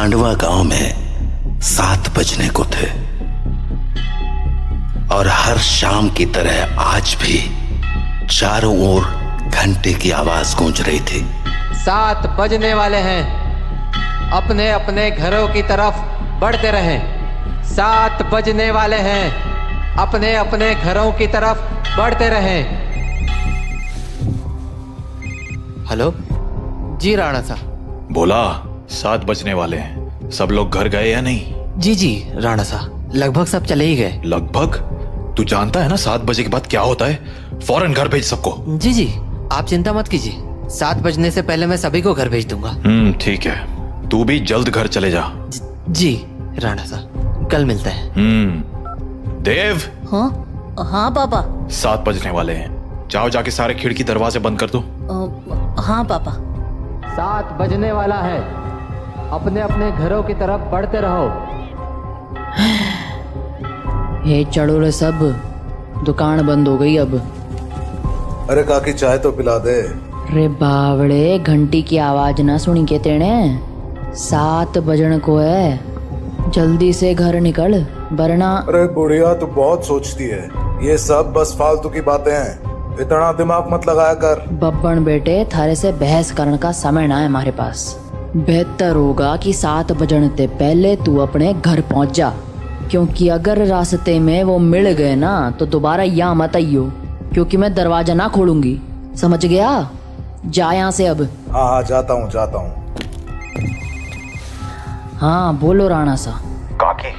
खांडवा गांव में 7 बजने को थे और हर शाम की तरह आज भी चारों ओर घंटे की आवाज गूंज रही थी। 7 बजने वाले हैं, अपने अपने घरों की तरफ बढ़ते रहें। 7 बजने वाले हैं, अपने अपने घरों की तरफ बढ़ते रहें। हेलो जी राणा साहब। बोला 7 बजने वाले हैं, सब लोग घर गए या नहीं? जी राणा साहब, लगभग सब चले ही गए। लगभग? तू जानता है ना 7 बजे के बाद क्या होता है? फौरन घर भेज सबको। जी आप चिंता मत कीजिए, 7 बजने से पहले मैं सभी को घर भेज दूंगा। ठीक है, तू भी जल्द घर चले जा। जी राणा साहब, कल मिलते हैं। देव। हाँ पापा। 7 बजने वाले हैं, जाओ जाके सारे खिड़की दरवाजे बंद कर दो। हाँ पापा। 7 बजने वाला है, अपने अपने घरों की तरफ बढ़ते रहो। हे चढ़ो रे सब, दुकान बंद हो गई अब। अरे काकी चाय तो पिला दे। रे बावड़े, घंटी की आवाज ना सुनी के तेने? 7 बजन को है, जल्दी से घर निकल वरना। अरे बुढ़िया तू बहुत सोचती है, ये सब बस फालतू की बातें हैं, इतना दिमाग मत लगाया कर। बब्बन बेटे, थारे से बहस करने का समय ना है हमारे पास। बेहतर होगा कि 7 बजने से पहले तू अपने घर पहुंच जा, क्योंकि अगर रास्ते में वो मिल गए ना तो दोबारा यहाँ मत आइयो, क्योंकि मैं दरवाजा ना खोलूंगी, समझ गया? जा यहाँ से अब। हाँ जाता हूँ। हाँ बोलो राणा सा। काकी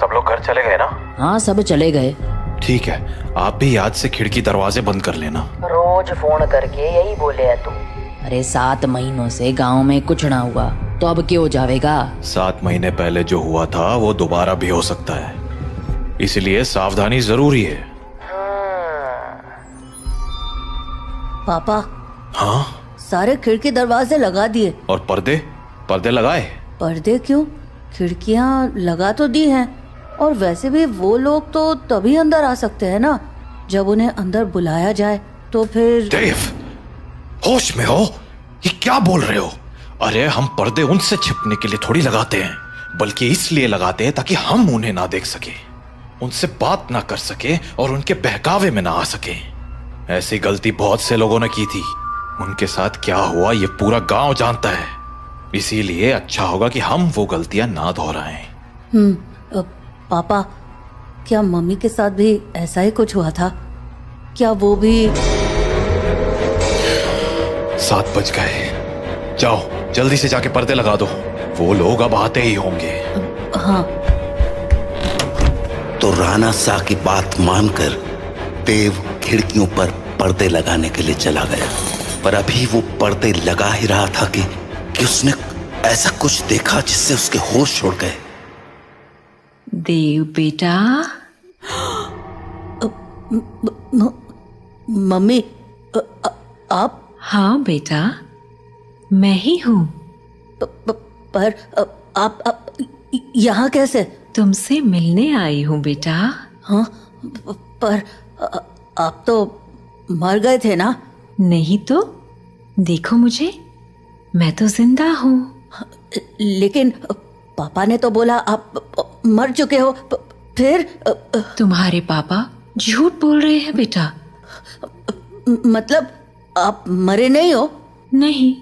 सब लोग घर चले गए ना? हाँ सब चले गए। ठीक है, आप भी याद से खिड़की दरवाजे बंद कर लेना। रोज फोन करके यही बोले है तू। अरे 7 महीनों से गांव में कुछ ना हुआ तो अब क्यों जावेगा? 7 महीने पहले जो हुआ था वो दोबारा भी हो सकता है, इसलिए सावधानी जरूरी है। पापा। हाँ? सारे खिड़की दरवाजे लगा दिए। और पर्दे लगाए? पर्दे क्यों? खिड़कियां लगा तो दी हैं, और वैसे भी वो लोग तो तभी अंदर आ सकते हैं ना जब उन्हें अंदर बुलाया जाए, तो फिर। देव, होश में हो? ये क्या बोल रहे हो? अरे हम पर्दे उनसे छिपने के लिए थोड़ी लगाते हैं, बल्कि इसलिए लगाते हैं ताकि हम उन्हें ना देख सके, उनसे बात ना कर सके और उनके बहकावे में ना आ सके। ऐसी गलती बहुत से लोगों ने की थी, उनके साथ क्या हुआ ये पूरा गांव जानता है, इसीलिए अच्छा होगा कि हम वो गलतियां ना दोहराएं। पापा, क्या मम्मी के साथ भी ऐसा ही कुछ हुआ था? क्या वो भी? 7 बज गए, जाओ जल्दी से जाके पर्दे लगा दो, वो लोग अब आते ही होंगे। हाँ। तो राणा सा की बात मानकर देव खिड़कियों पर पर्दे लगाने के लिए चला गया, पर अभी वो पर्दे लगा ही रहा था कि उसने ऐसा कुछ देखा जिससे उसके होश उड़ गए। देव बेटा। मम्मी, आप? हाँ बेटा, मैं ही हूँ। पर आप यहाँ कैसे? तुमसे मिलने आई हूँ बेटा। हाँ, पर आप तो मर गए थे ना? नहीं तो, देखो मुझे, मैं तो जिंदा हूँ। लेकिन पापा ने तो बोला आप मर चुके हो। फिर? तुम्हारे पापा झूठ बोल रहे हैं बेटा। मतलब आप मरे नहीं हो? नहीं,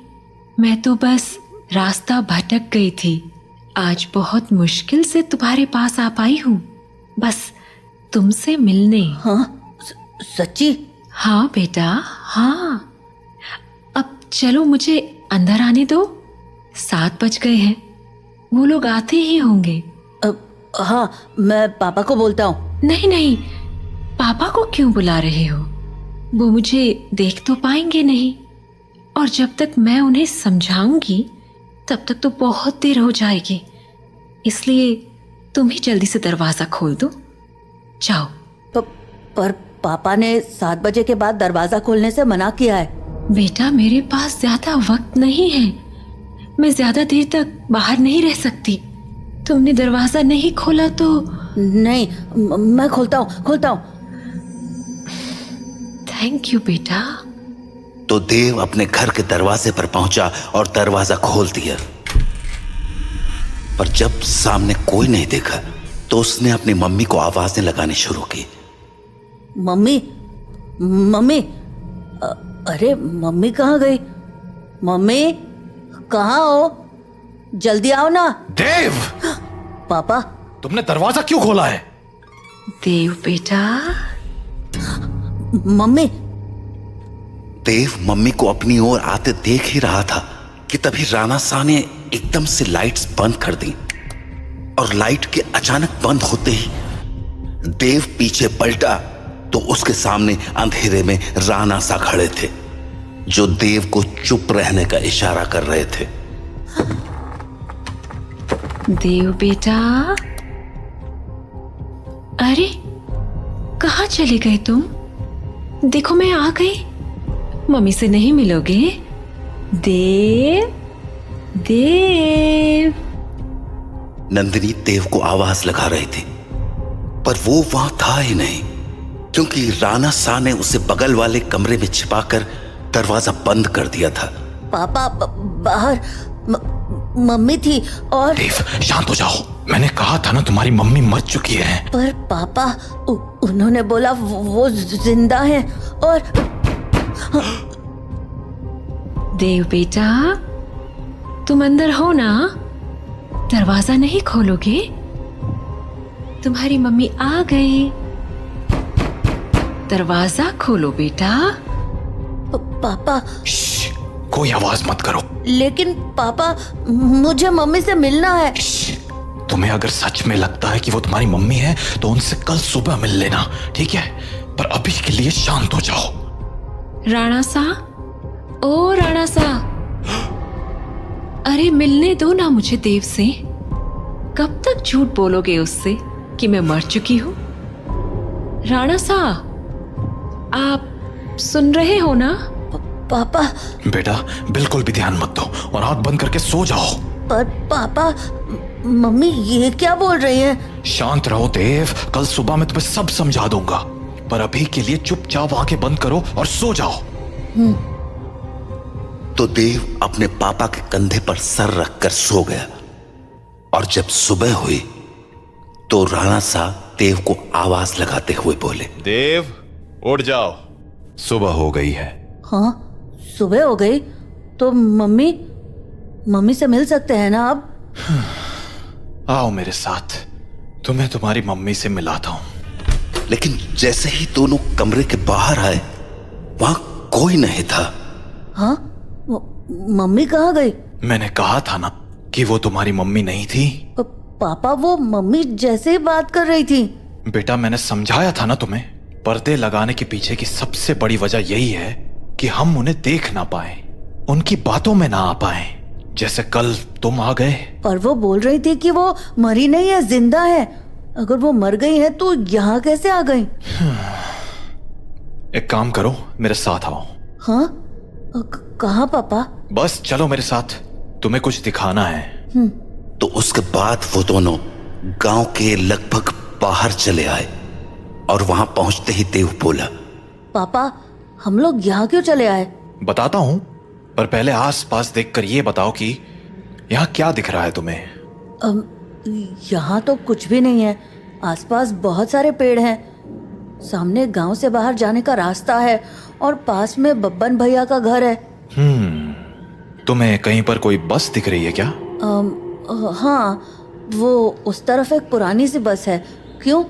मैं तो बस रास्ता भटक गई थी, आज बहुत मुश्किल से तुम्हारे पास आ पाई हूँ, बस तुमसे मिलने। हाँ? सच्ची? हाँ बेटा, हाँ। अब चलो मुझे अंदर आने दो, 7 बज गए हैं, वो लोग आते ही होंगे। हाँ, मैं पापा को बोलता हूँ। नहीं, पापा को क्यों बुला रहे हो? वो मुझे देख तो पाएंगे नहीं, और जब तक मैं उन्हें समझाऊंगी तब तक तो बहुत देर हो जाएगी, इसलिए तुम ही जल्दी से दरवाजा खोल दो, जाओ। पर पापा ने 7 बजे के बाद दरवाजा खोलने से मना किया है। बेटा, मेरे पास ज्यादा वक्त नहीं है, मैं ज्यादा देर तक बाहर नहीं रह सकती। तुमने दरवाजा नहीं खोला तो? नहीं, मैं खोलता हूँ। थैंक यू बेटा। तो देव अपने घर के दरवाजे पर पहुंचा और दरवाजा खोल दिया। पर जब सामने कोई नहीं देखा तो उसने अपनी मम्मी को आवाजें लगानी शुरू की। मम्मी, मम्मी, अरे मम्मी कहाँ गई? मम्मी कहाँ हो? जल्दी आओ ना। देव, पापा, तुमने दरवाजा क्यों खोला है? देव बेटा, मम्मी। देव मम्मी को अपनी ओर आते देख ही रहा था कि तभी राणा शाह ने एकदम से लाइट्स बंद कर दी और लाइट के अचानक बंद होते ही देव पीछे पलटा तो उसके सामने अंधेरे में राणा शाह खड़े थे, जो देव को चुप रहने का इशारा कर रहे थे। देव बेटा, अरे कहाँ चले गए तुम? देखो मैं आ गई। मम्मी से नहीं मिलोगे? देव, देव। नंदिनी देव को आवाज लगा रही थी पर वो वहां था ही नहीं, क्योंकि राणा शाह ने उसे बगल वाले कमरे में छिपाकर दरवाजा बंद कर दिया था। पापा बाहर मम्मी थी और देव शांत हो जाओ, मैंने कहा था ना तुम्हारी मम्मी मर चुकी है। पर पापा उन्होंने बोला वो जिंदा है और देव बेटा, तुम अंदर हो ना? दरवाजा नहीं खोलोगे? तुम्हारी मम्मी आ गई। दरवाजा खोलो बेटा। पापा। श्श, कोई आवाज मत करो। लेकिन पापा, मुझे मम्मी से मिलना है। तुम्हें अगर सच में लगता है कि वो तुम्हारी मम्मी है तो उनसे कल सुबह मिल लेना, ठीक है? पर अभी के लिए शांत हो जाओ। राणा साह, ओ राणा साह, अरे मिलने दो ना मुझे देव से। कब तक झूठ बोलोगे उससे कि मैं मर चुकी हूं? राणा साह, आप सुन रहे हो ना? पापा। बेटा बिल्कुल भी ध्यान मत दो और आंख बंद करके सो जाओ। पर पापा, मम्मी ये क्या बोल रही है? शांत रहो देव, कल सुबह मैं तुम्हें सब समझा दूंगा, पर अभी के लिए चुपचाप आंखें बंद करो और सो जाओ। तो देव अपने पापा के कंधे पर सर रखकर सो गया और जब सुबह हुई तो राणा शाह देव को आवाज लगाते हुए बोले, देव उठ जाओ, सुबह हो गई है। हाँ, सुबह हो गई तो मम्मी से मिल सकते हैं ना अब? आओ मेरे साथ, तुम्हें तुम्हारी मम्मी से मिलाता हूं। लेकिन जैसे ही दोनों कमरे के बाहर आए वहां कोई नहीं था। हाँ, मम्मी कहाँ गई? मैंने कहा था ना कि वो तुम्हारी मम्मी नहीं थी। पापा, वो मम्मी जैसे ही बात कर रही थी। बेटा मैंने समझाया था ना तुम्हें, पर्दे लगाने के पीछे की सबसे बड़ी वजह यही है कि हम उन्हें देख ना पाए, उनकी बातों में ना आ पाए, जैसे कल तुम आ गए। पर वो बोल रही थी कि वो मरी नहीं है, जिंदा है। अगर वो मर गई है तो यहाँ कैसे आ गई? एक काम करो, मेरे साथ आओ। हाँ, कहाँ पापा? बस चलो मेरे साथ, तुम्हें कुछ दिखाना है। तो उसके बाद वो दोनों गांव के लगभग बाहर चले आए और वहां पहुंचते ही देव बोला, पापा हम लोग यहाँ क्यों चले आए? बताता हूं, पर पहले आसपास देखकर ये बताओ कि यहाँ क्या दिख रहा है तुम्हें? यहाँ तो कुछ भी नहीं है। आसपास बहुत सारे पेड़ हैं, सामने गांव से बाहर जाने का रास्ता है और पास में बब्बन भैया का घर है। तुम्हें कहीं पर कोई बस दिख रही है क्या? हाँ, वो उस तरफ एक पुरानी सी बस है। क्यों?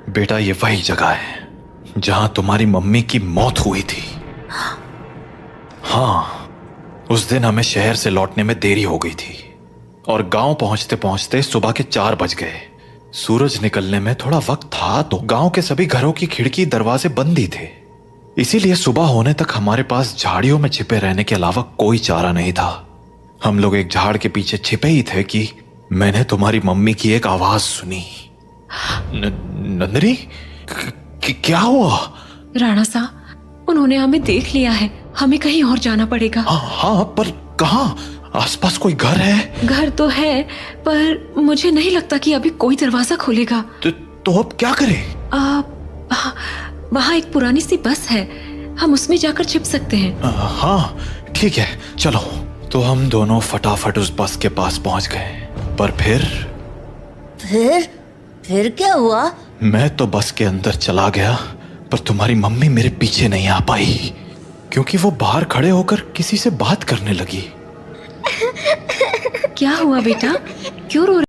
बेटा ये वही जगह है जहां तुम्हारी मम्मी की मौत हुई थी। हाँ, उस दिन हमें शहर से लौटने में देरी हो गई थी और गांव पहुंचते पहुंचते सुबह के 4 बज गए। सूरज निकलने में थोड़ा वक्त था तो गांव के सभी घरों की खिड़की दरवाजे बंद ही थे, इसीलिए सुबह होने तक हमारे पास झाड़ियों में छिपे रहने के अलावा कोई चारा नहीं था। हम लोग एक झाड़ के पीछे छिपे ही थे कि मैंने तुम्हारी मम्मी की एक आवाज सुनी। नंदिनी, क्या हुआ? राणा साहब, उन्होंने हमें देख लिया है, हमें कहीं और जाना पड़ेगा। हाँ, पर कहाँ? आसपास कोई घर है? घर तो है, पर मुझे नहीं लगता कि अभी कोई दरवाजा खोलेगा। तो अब क्या करें? वहाँ एक पुरानी सी बस है, हम उसमें जाकर छिप सकते हैं। हाँ ठीक है, चलो तो हम दोनों फटाफट उस बस के पास पहुंच गए। पर फिर क्या हुआ? मैं तो बस के अंदर चला गया, पर तुम्हारी मम्मी मेरे पीछे नहीं आ पाई, क्योंकि वो बाहर खड़े होकर किसी से बात करने लगी। क्या हुआ बेटा, क्यों रो